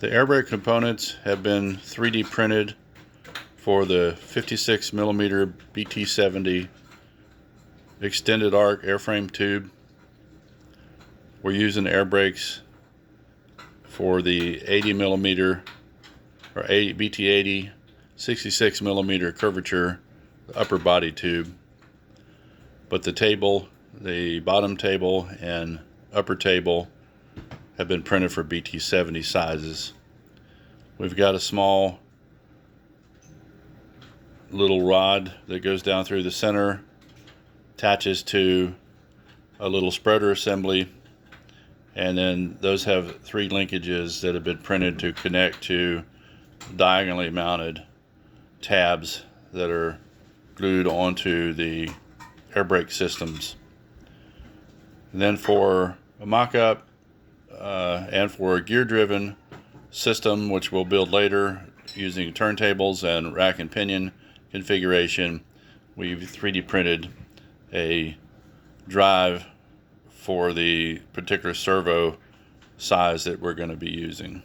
The airbrake components have been 3D printed for the 56 millimeter BT70 extended arc airframe tube. We're using air brakes for the 80 millimeter or BT80 66 millimeter curvature upper body tube, but the table, the bottom table and upper table have been printed for BT70 sizes. We've got a small little rod that goes down through the center, attaches to a little spreader assembly, and then those have 3 linkages that have been printed to connect to diagonally mounted tabs that are glued onto the air brake systems. And then for a mock-up and for a gear-driven system, which we'll build later using turntables and rack and pinion configuration, we've 3D printed a drive for the particular servo size that we're going to be using.